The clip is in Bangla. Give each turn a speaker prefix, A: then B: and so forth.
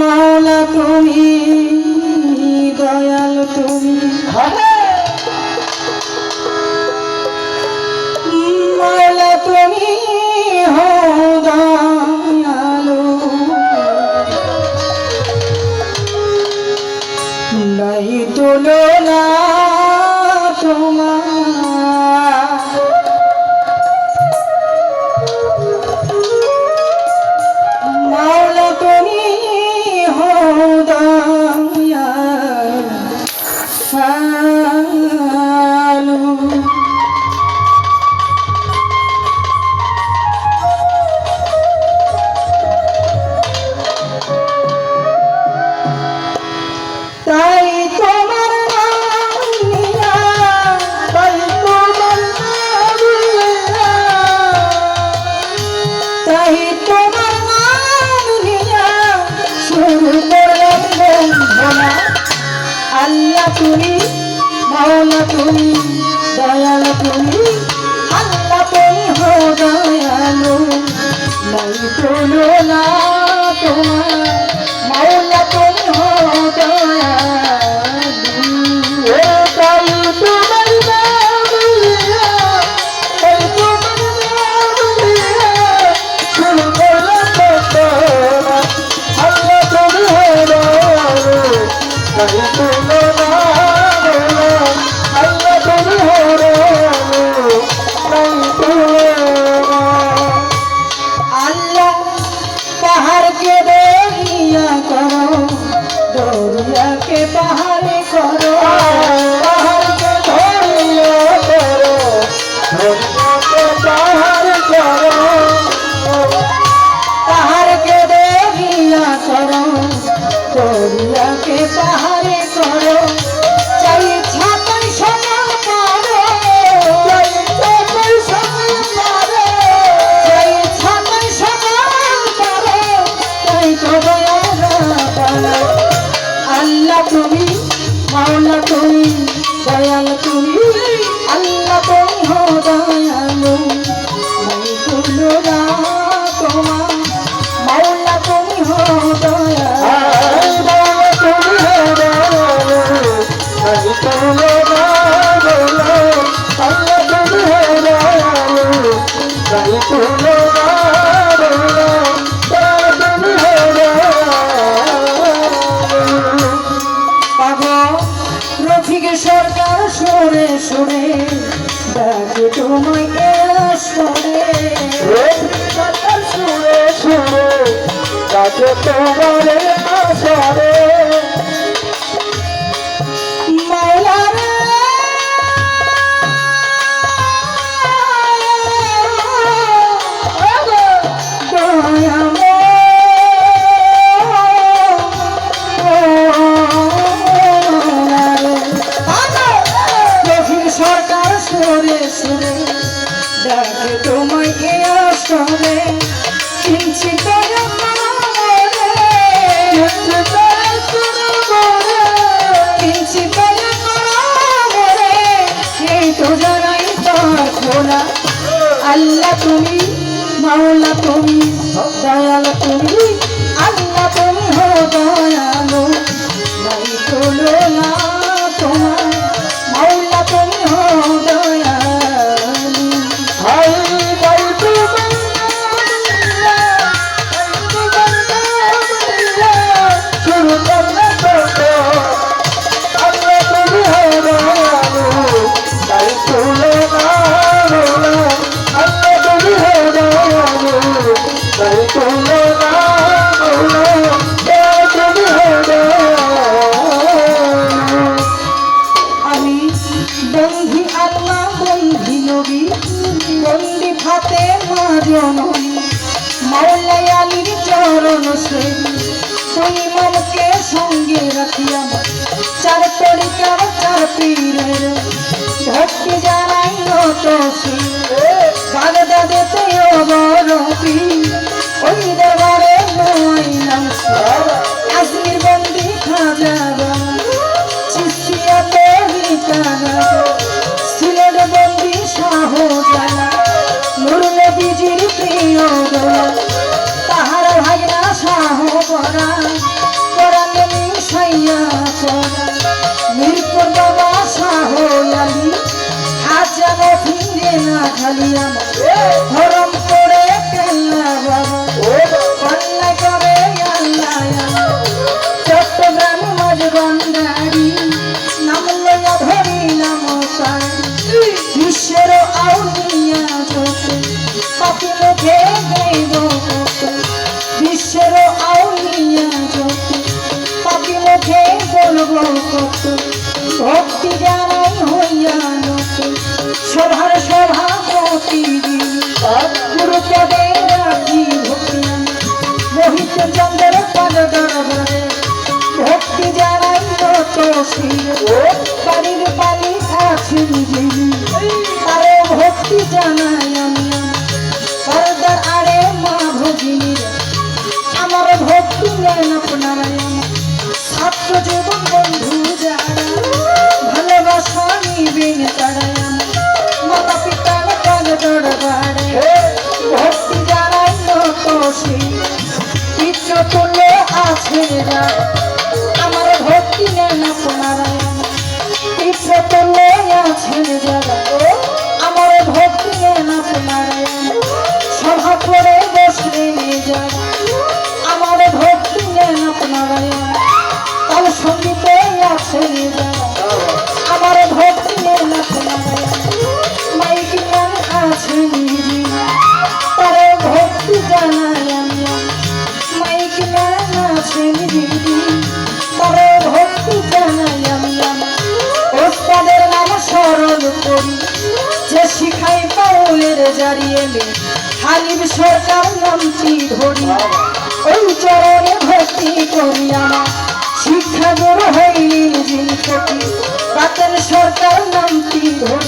A: মাওলা তুমি দয়াল তুমি মাওলা তুমি হো দয়ালু নাই তুলনা তোমার মাওলা তুমি হো দয়ালু তাই তোমার নাম নিয়া তাই তোমার নাম নিয়া তাই তোমার নাম নিয়া শুরু করলাম বন্ধনা আল্লাহ তুমি মাওলা তুমি দয়াল তুমি আল্লাহ তুমি হো দয়ালু নাই তুলনা তোমার মাওলা তুমি হো দয়ালু তাই তোমার নাম নিয়া তাই তোমার নাম নিয়া শুরু করলাম বন্দনা আল্লাহ তুমি হো দয়ালু নাই তুলনা আল্লাহ তুমি হো দয়ালু নাই তুলনা আল্লাহ পাহাড়কে দরিয়া করো দরিয়াকে পাহাড়ে করো পাহাড়কে দরিয়া করো দরিয়াকে পাহাড়ে করো পাহাড়কে দরিয়া করো দরিয়াকে পাহাড়ে করো চাই ছাতাই সমান করো চাই ছাতাই সমান করো চাই ছাতাই সমান করো তাই তো দয়াল আল্লাহ তুমি মাওলা তুমি দয়াল তুমি আল্লাহ তুমি হো দয়ালু নাই তুলনা তোমার মাওলা তুমি হো দয়ালু তুমি হো দয়ালু নাই তুলনা আল্লাহ তুমি হো দয়ালু নাই তুলনা সরকার সরে সরে ডাকে তোমায় সরে সরকার সরে সরে ডাকে তোমার সরে মাওলার সরকার সরে সরে ডাকে তোমায় সরে কিঞ্চি কিঞ্চি এই তো জানাই খোলা আল্লাহ তুমি মাওলা তুমি দয়াল তুমি আল্লাহ তুমি হো দয়ালু নাই তুলনা তোমার মাওলা তুমি হো দয়ালু হাই গাই তুমি শুরু করলে তো আল্লাহ তুমি হো দয়ালু তাই তুলনা আল্লাহ তুমি হো দয়ালু তাই তুলনা তুমি হো দয়ালু আমি বন্ধি আল্লাহ বন্ধি নবী বন্দি ফাতে মা জননী মাওলাই আলীর চরণ সে তুমি মনকে সঙ্গে রাখিয়া চার তরিকার চার পীরের ভক্তি জানাই নত সে বাগদাদেতে অবরবি ওই দরবারে নাম আজমির বন্দি খাজা চিস্তিয়াতে সিলেট বন্দি শাহ জানা নুর নবীজির প্রিয় দোলা তাহার ভাগনা শাহ বরা
B: খালি আমার ধরম করে কেল্লা বাবা কন্যা করে আল্লাহ চট্টগ্রাম মাঝবান্ডারি নাম লইয়া ধরি নাম সারি বিশ্বের আউলিয়া যত পাপি মুখে গাইব কত বিশ্বের আউলিয়া যত পাপি মুখে বলবো কত ভক্তি জানাই হইয়া নত সভার সভাপতি গুরুপদে রাখি ভক্তি মোহিত চন্দ্রের পদ দরবারে ভক্তি জানাই নত বাড়ির পালি আছেন যিনি তারে ভক্তি জানাই আমি পর্দার আরে মা ভগিনী আমার ভক্তি নেন আপনারা ছাত্র জীবন বন্ধু যারা ভালোবাসা নিবেন তারা মাতা পিতার কাল দরবারে ভক্তি জানাই নত পিত্র তুলে আছে আমার ভক্তি নেন আপনারা পিত্র তুলে আছেন যারা আমার ভক্তি নেন আপনারা সভা করে বসলেন যারা আমার ভক্তি নেন আপনারা তার সঙ্গীতে আছেন যারা আমার ভক্তি নেন আপনারা মাইক গান আছেন তার ভক্তি জানাই আমি মাইক গান আছেন দিদি তার ভক্তি জানাই আমি ওস্তাদের নাম স্মরণ করি যে শিখাই পাউলের জারিয়েলে হালিম সরকার নামটি ধরি ওই চরণে ভক্তি করি আমার শিক্ষা গুরু হইলেন যিনি সতী বাতেন সরকার নামটি ধরি